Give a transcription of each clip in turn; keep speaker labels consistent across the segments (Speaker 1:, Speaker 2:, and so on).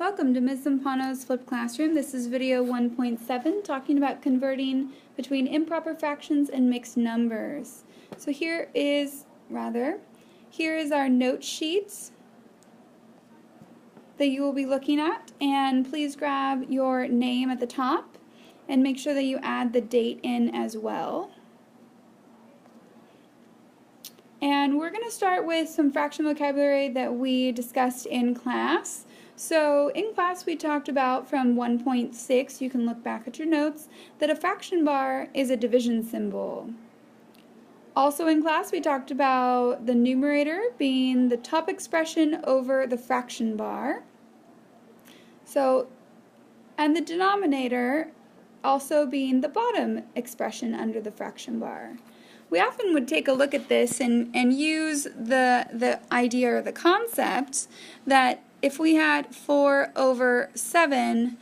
Speaker 1: Welcome to Ms. Zampano's Flipped Classroom. This is video 1.7 talking about converting between improper fractions and mixed numbers. So here is our note sheets that you will be looking at, and please grab your name at the top and make sure that you add the date in as well. And we're going to start with some fraction vocabulary that we discussed in class. So in class we talked about from 1.6, you can look back at your notes, that a fraction bar is a division symbol. Also in class we talked about the numerator being the top expression over the fraction bar. And the denominator also being the bottom expression under the fraction bar. We often would take a look at this and use the idea or the concept that if we had 4 over 7,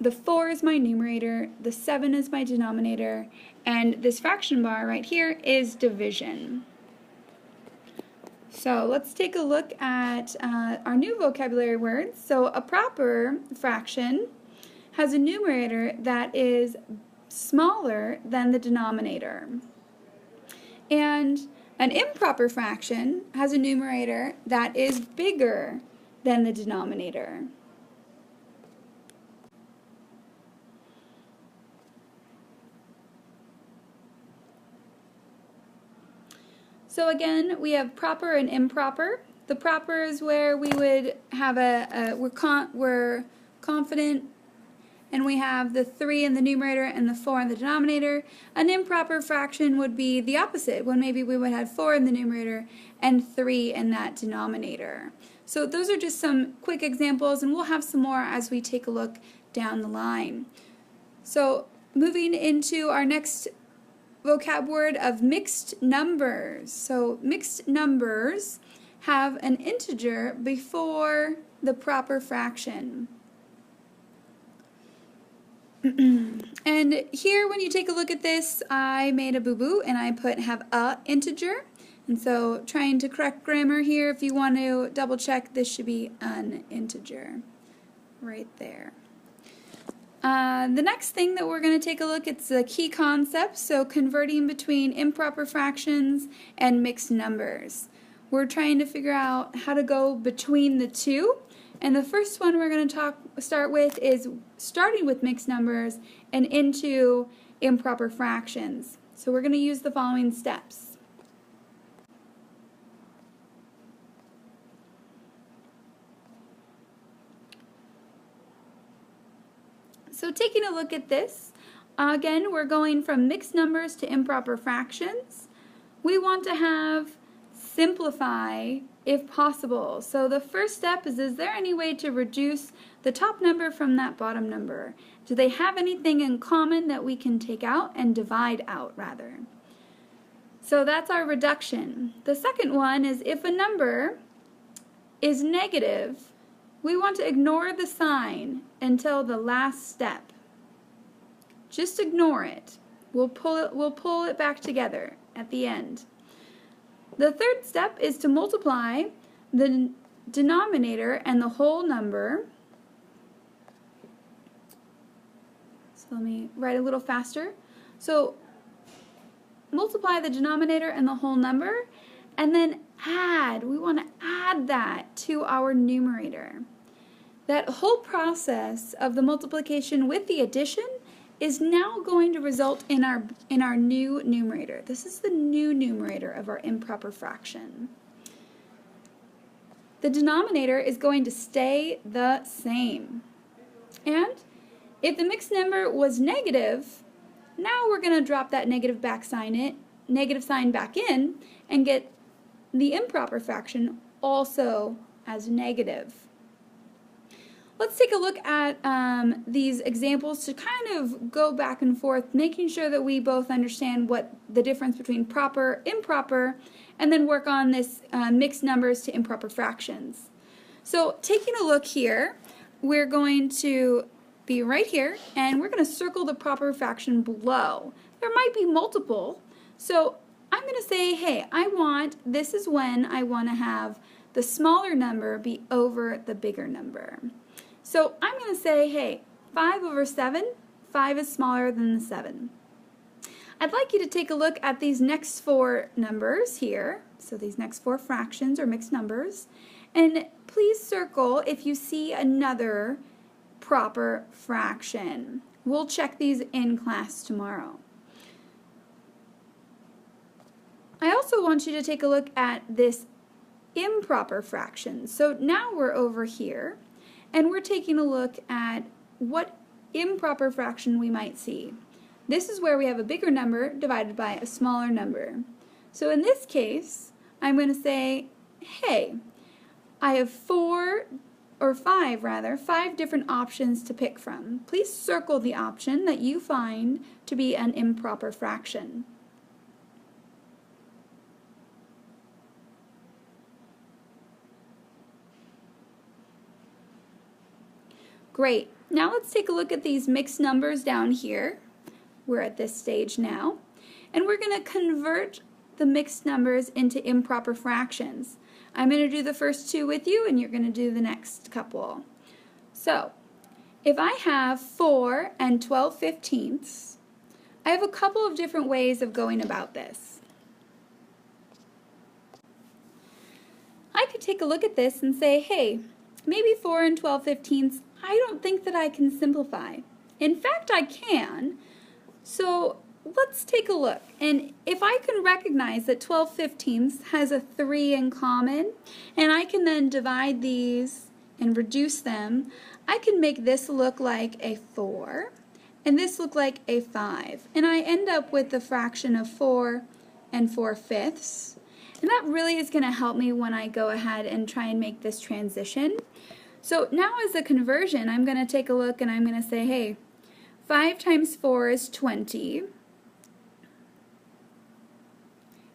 Speaker 1: the 4 is my numerator, the 7 is my denominator, and this fraction bar right here is division. So let's take a look at our new vocabulary words. So a proper fraction has a numerator that is smaller than the denominator. And an improper fraction has a numerator that is bigger than the denominator. So again, we have proper and improper. The proper is where we would have we're confident, and we have the 3 in the numerator and the 4 in the denominator. An improper fraction would be the opposite, when maybe we would have 4 in the numerator and 3 in that denominator. So those are just some quick examples, and we'll have some more as we take a look down the line. So moving into our next vocab word of mixed numbers. So mixed numbers have an integer before the proper fraction. And here when you take a look at this, I made a boo-boo and I have a integer. And so trying to correct grammar here, if you want to double check, this should be an integer right there. The next thing that we're going to take a look at is the key concepts, so converting between improper fractions and mixed numbers. We're trying to figure out how to go between the two, and the first one we're going to start with is starting with mixed numbers and into improper fractions. So we're going to use the following steps. So taking a look at this, again, we're going from mixed numbers to improper fractions. We want to simplify if possible. So the first step is there any way to reduce the top number from that bottom number? Do they have anything in common that we can take out and divide out, rather? So that's our reduction. The second one is if a number is negative, we want to ignore the sign until the last step. Just ignore it. We'll pull it back together at the end. The third step is to multiply the denominator and the whole number. So let me write a little faster. So multiply the denominator and the whole number, and then add. We want to add that to our numerator. That whole process of the multiplication with the addition is now going to result in our new numerator. This is the new numerator of our improper fraction. The denominator is going to stay the same. And if the mixed number was negative, now we're going to drop that negative sign back in and get the improper fraction also as negative. Let's take a look at these examples to kind of go back and forth, making sure that we both understand what the difference between proper, improper, and then work on this mixed numbers to improper fractions. So taking a look here, we're going to be right here, and we're going to circle the proper fraction below. There might be multiple, so I'm going to say, hey, this is when I want to have the smaller number be over the bigger number. So I'm going to say, hey, 5 over 7, 5 is smaller than the 7. I'd like you to take a look at these next 4 numbers here, so these next 4 fractions or mixed numbers, and please circle if you see another proper fraction. We'll check these in class tomorrow. I also want you to take a look at this improper fraction. So now we're over here, and we're taking a look at what improper fraction we might see. This is where we have a bigger number divided by a smaller number. So in this case, I'm going to say, hey, I have 5 different options to pick from. Please circle the option that you find to be an improper fraction. Great. Now let's take a look at these mixed numbers down here. We're at this stage now. And we're going to convert the mixed numbers into improper fractions. I'm going to do the first 2 with you, and you're going to do the next couple. So, if I have 4 and 12/15, I have a couple of different ways of going about this. I could take a look at this and say, hey, maybe 4 and 12/15, I don't think that I can simplify. In fact, I can. So let's take a look. And if I can recognize that 12/15 has a 3 in common, and I can then divide these and reduce them, I can make this look like a 4, and this look like a 5. And I end up with the fraction of 4 and 4/5. And that really is going to help me when I go ahead and try and make this transition. So now as a conversion, I'm going to take a look and I'm going to say, hey, 5 times 4 is 20.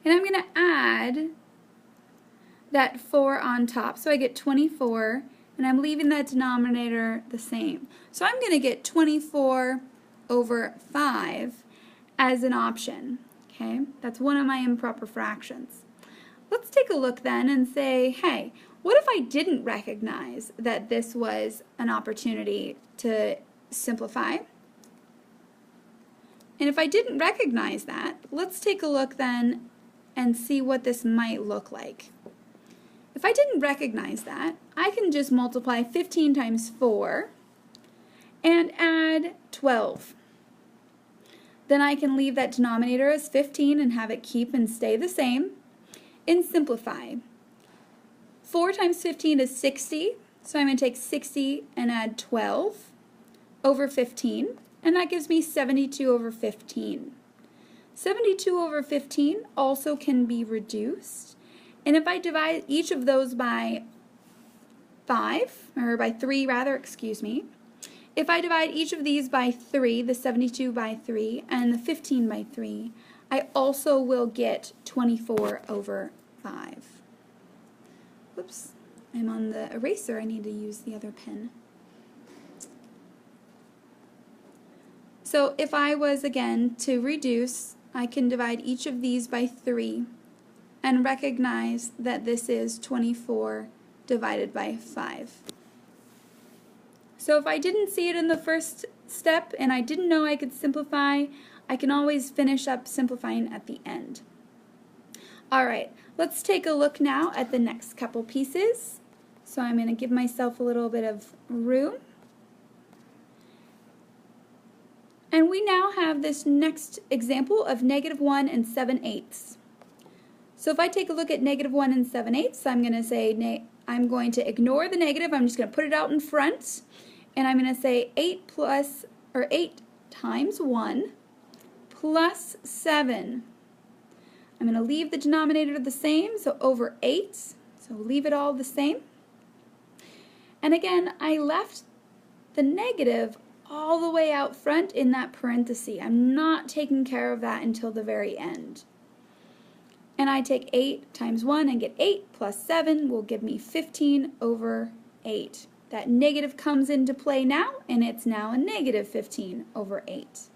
Speaker 1: And I'm going to add that 4 on top. So I get 24, and I'm leaving that denominator the same. So I'm going to get 24 over 5 as an option. Okay, that's one of my improper fractions. Let's take a look then and say, hey, what if I didn't recognize that this was an opportunity to simplify? And if I didn't recognize that, let's take a look then and see what this might look like. If I didn't recognize that, I can just multiply 15 times 4 and add 12. Then I can leave that denominator as 15 and have it keep and stay the same and simplify. 4 times 15 is 60, so I'm going to take 60 and add 12 over 15, and that gives me 72 over 15. 72 over 15 also can be reduced, and if I divide each of those by 3 rather, excuse me, if I divide each of these by 3, the 72 by 3 and the 15 by 3, I also will get 24 over 5. Whoops, I'm on the eraser. I need to use the other pen. So if I was, again, to reduce, I can divide each of these by 3 and recognize that this is 24 divided by 5. So if I didn't see it in the first step and I didn't know I could simplify, I can always finish up simplifying at the end. Alright, let's take a look now at the next couple pieces. So I'm going to give myself a little bit of room. And we now have this next example of -1 and 7/8. So if I take a look at -1 and 7/8, I'm going to say, I'm going to ignore the negative, I'm just going to put it out in front, and I'm going to say 8 times 1 plus 7. I'm going to leave the denominator the same, so over 8, so leave it all the same. And again, I left the negative all the way out front in that parenthesis. I'm not taking care of that until the very end. And I take 8 times 1 and get 8 plus 7 will give me 15 over 8. That negative comes into play now, and it's now a -15 over 8.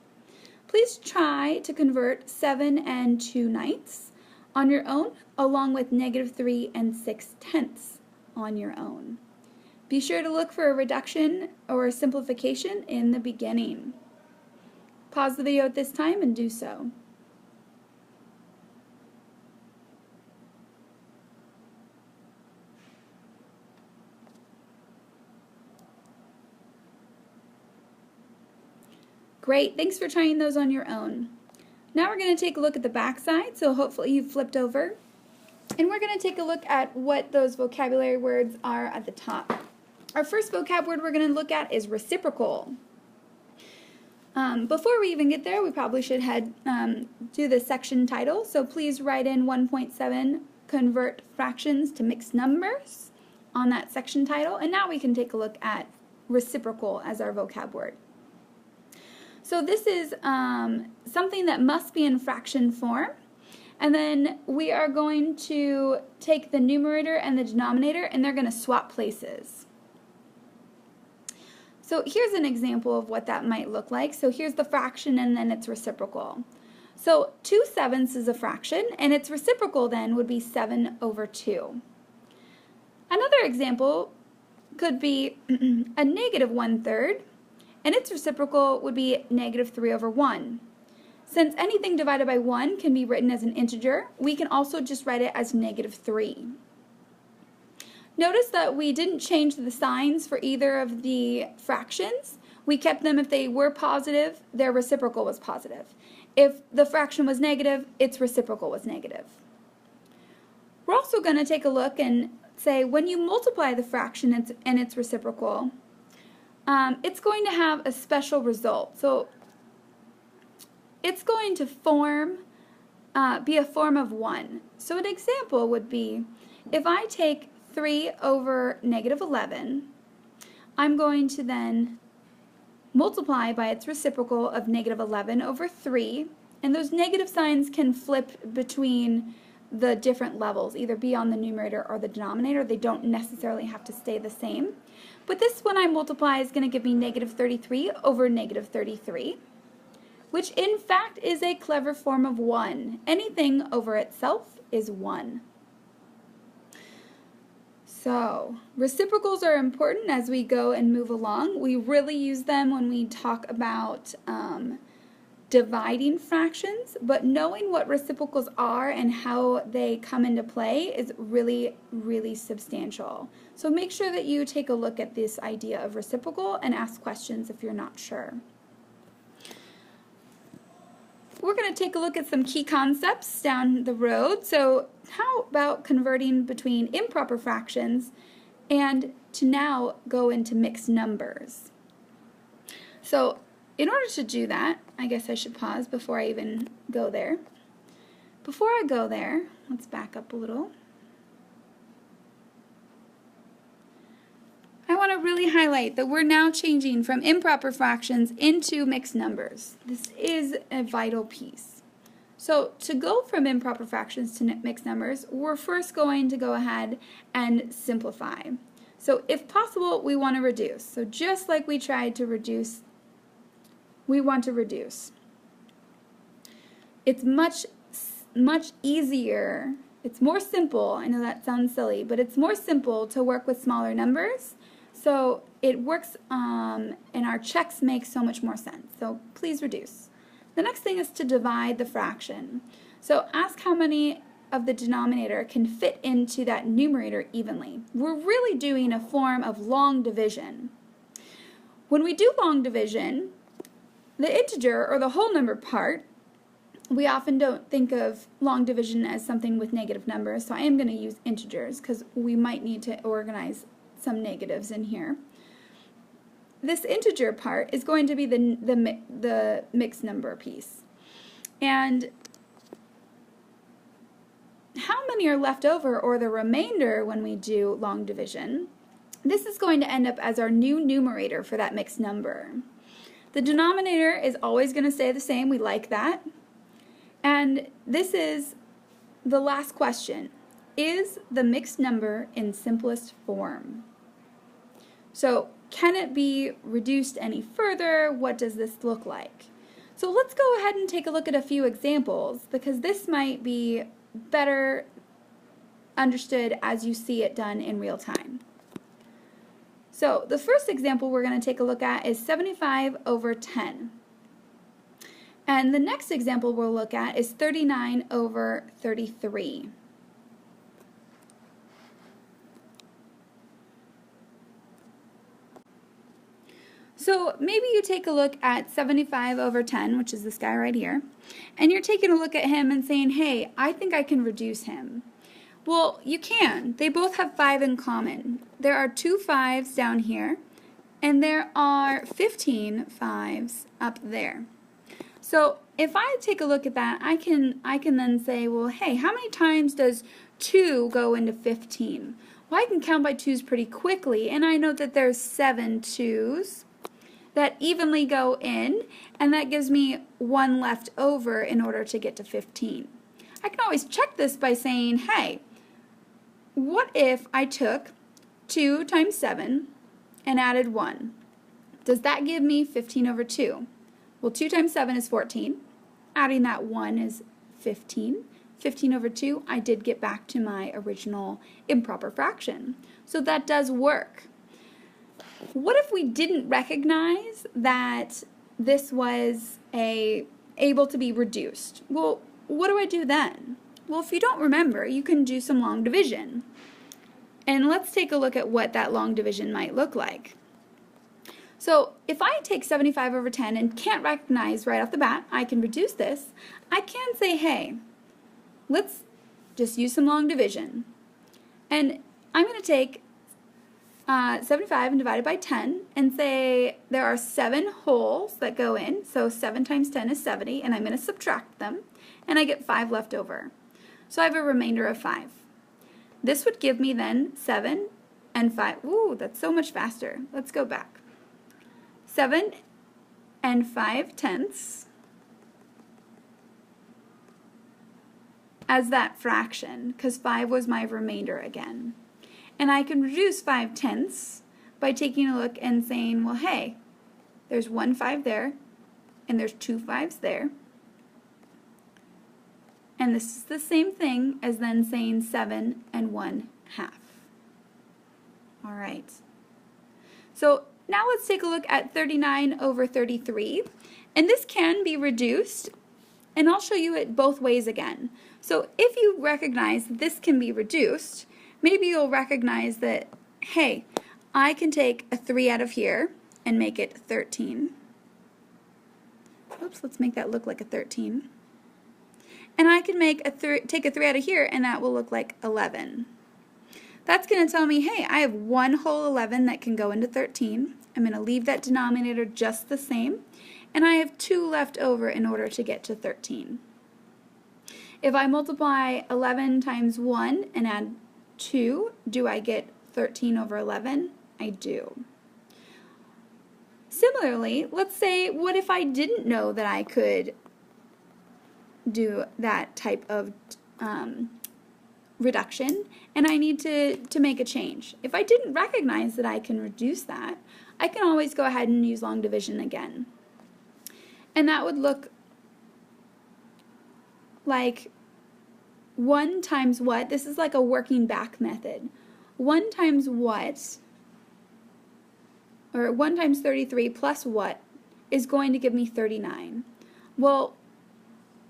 Speaker 1: Please try to convert 7 and 2/9 on your own, along with -3 and 6/10. on your own. Be sure to look for a reduction or a simplification in the beginning. Pause the video at this time and do so. Great, thanks for trying those on your own. Now we're going to take a look at the back side, so hopefully you've flipped over. And we're going to take a look at what those vocabulary words are at the top. Our first vocab word we're going to look at is reciprocal. Before we even get there, we probably should do the section title. So please write in 1.7, convert fractions to mixed numbers on that section title. And now we can take a look at reciprocal as our vocab word. So this is something that must be in fraction form. And then we are going to take the numerator and the denominator, and they're going to swap places. So here's an example of what that might look like. So here's the fraction, and then its reciprocal. So 2/7 is a fraction, and its reciprocal then would be 7/2. Another example could be a -1/3, and its reciprocal would be -3/1. Since anything divided by 1 can be written as an integer, we can also just write it as -3. Notice that we didn't change the signs for either of the fractions. We kept them. If they were positive, their reciprocal was positive. If the fraction was negative, its reciprocal was negative. We're also going to take a look and say when you multiply the fraction and its reciprocal, it's going to have a special result. So it's going to be a form of 1. So an example would be if I take 3/-11, I'm going to then multiply by its reciprocal of -11/3, and those negative signs can flip between the different levels, either be on the numerator or the denominator. They don't necessarily have to stay the same. But this, when I multiply, is going to give me -33/-33, which in fact is a clever form of 1. Anything over itself is 1. So, reciprocals are important as we go and move along. We really use them when we talk about dividing fractions, but knowing what reciprocals are and how they come into play is really, really substantial. So make sure that you take a look at this idea of reciprocal and ask questions if you're not sure. We're going to take a look at some key concepts down the road. So how about converting between improper fractions and to now go into mixed numbers? So in order to do that, I guess I should pause before I even go there. Before I go there, let's back up a little. I want to really highlight that we're now changing from improper fractions into mixed numbers. This is a vital piece. So to go from improper fractions to mixed numbers, we're first going to go ahead and simplify. So if possible, we want to reduce. So just like we tried to reduce, we want to reduce. It's much easier, it's more simple, I know that sounds silly, but it's more simple to work with smaller numbers. So it works and our checks make so much more sense. So please reduce. The next thing is to divide the fraction. So ask how many of the denominator can fit into that numerator evenly. We're really doing a form of long division. When we do long division, the integer or the whole number part, we often don't think of long division as something with negative numbers, so I am going to use integers because we might need to organize some negatives in here. This integer part is going to be the mixed number piece. And how many are left over, or the remainder, when we do long division, this is going to end up as our new numerator for that mixed number. The denominator is always going to stay the same. We like that. And this is the last question. Is the mixed number in simplest form? So can it be reduced any further? What does this look like? So let's go ahead and take a look at a few examples, because this might be better understood as you see it done in real time. So the first example we're going to take a look at is 75 over 10. And the next example we'll look at is 39 over 33. So maybe you take a look at 75 over 10, which is this guy right here, and you're taking a look at him and saying, hey, I think I can reduce him. Well, you can. They both have 5 in common. There are 2 5s down here, and there are 15 5s up there. So if I take a look at that, I can then say, well, hey, how many times does 2 go into 15? Well, I can count by 2s pretty quickly, and I know that there's 7 2s that evenly go in, and that gives me 1 left over in order to get to 15. I can always check this by saying, hey, what if I took 2 times 7 and added 1? Does that give me 15 over 2? Well, 2 times 7 is 14. Adding that 1 is 15. 15 over 2, I did get back to my original improper fraction. So that does work. What if we didn't recognize that this was able to be reduced? Well, what do I do then? Well, if you don't remember, you can do some long division. And let's take a look at what that long division might look like. So if I take 75 over 10 and can't recognize right off the bat, I can reduce this, I can say, hey, let's just use some long division. And I'm going to take 75 and divide it by 10 and say there are 7 wholes that go in, so 7 times 10 is 70, and I'm going to subtract them, and I get 5 left over. So I have a remainder of 5. This would give me then 7 and 5. Ooh, that's so much faster. Let's go back. 7 and 5 tenths as that fraction, because 5 was my remainder again. And I can reduce 5 tenths by taking a look and saying, well, hey, there's 1 5 there, and there's 2 5s there. And this is the same thing as then saying 7 and 1 half. All right. So now let's take a look at 39 over 33. And this can be reduced, and I'll show you it both ways again. So if you recognize this can be reduced, maybe you'll recognize that, hey, I can take a 3 out of here and make it 13. Oops, let's make that look like a 13. And I can make take a 3 out of here, and that will look like 11. That's going to tell me, hey, I have 1 whole 11 that can go into 13. I'm going to leave that denominator just the same, and I have 2 left over in order to get to 13. If I multiply 11 times 1 and add 2, do I get 13 over 11? I do. Similarly, let's say, what if I didn't know that I could do that type of reduction, and I need to make a change? If I didn't recognize that I can reduce that, I can always go ahead and use long division again. And that would look like 1 times what? This is like a working back method. 1 times what, or 1 times 33 plus what, is going to give me 39. Well,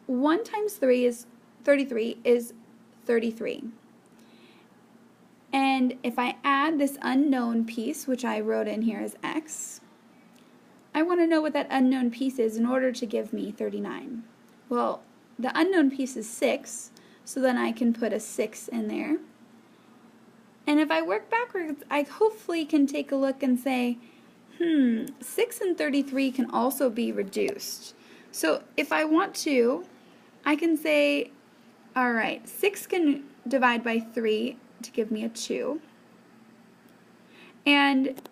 Speaker 1: 1 times 3 is 33 is 33. And if I add this unknown piece, which I wrote in here as x, I want to know what that unknown piece is in order to give me 39. Well, the unknown piece is 6, so then I can put a 6 in there. And if I work backwards, I hopefully can take a look and say, 6 and 33 can also be reduced. So if I want to, I can say, all right, 6 can divide by 3 to give me a 2. And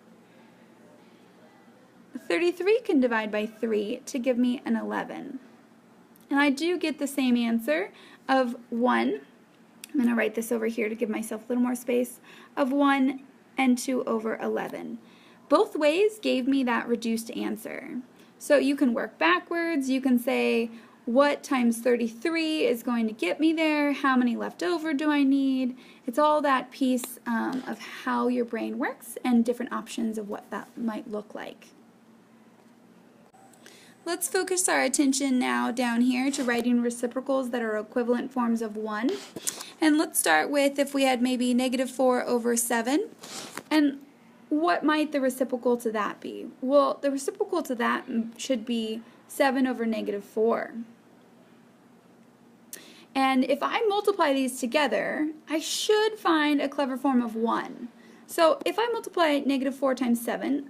Speaker 1: 33 can divide by 3 to give me an 11. And I do get the same answer of 1. I'm going to write this over here to give myself a little more space, of 1 and 2 over 11. Both ways gave me that reduced answer. So you can work backwards. You can say, what times 33 is going to get me there, how many left over do I need. It's all that piece of how your brain works and different options of what that might look like. Let's focus our attention now down here to writing reciprocals that are equivalent forms of 1. And let's start with if we had maybe -4/7. And what might the reciprocal to that be? Well, the reciprocal to that should be 7/-4. And if I multiply these together, I should find a clever form of 1. So if I multiply -4 times 7,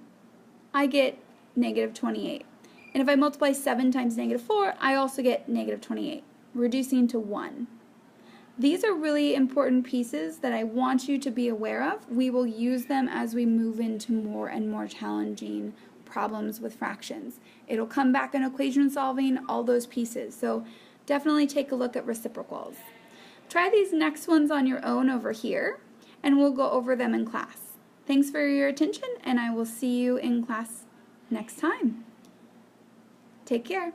Speaker 1: I get -28. And if I multiply 7 times -4, I also get -28, reducing to 1. These are really important pieces that I want you to be aware of. We will use them as we move into more and more challenging problems with fractions. It'll come back in equation solving, all those pieces. So definitely take a look at reciprocals. Try these next ones on your own over here, and we'll go over them in class. Thanks for your attention, and I will see you in class next time. Take care.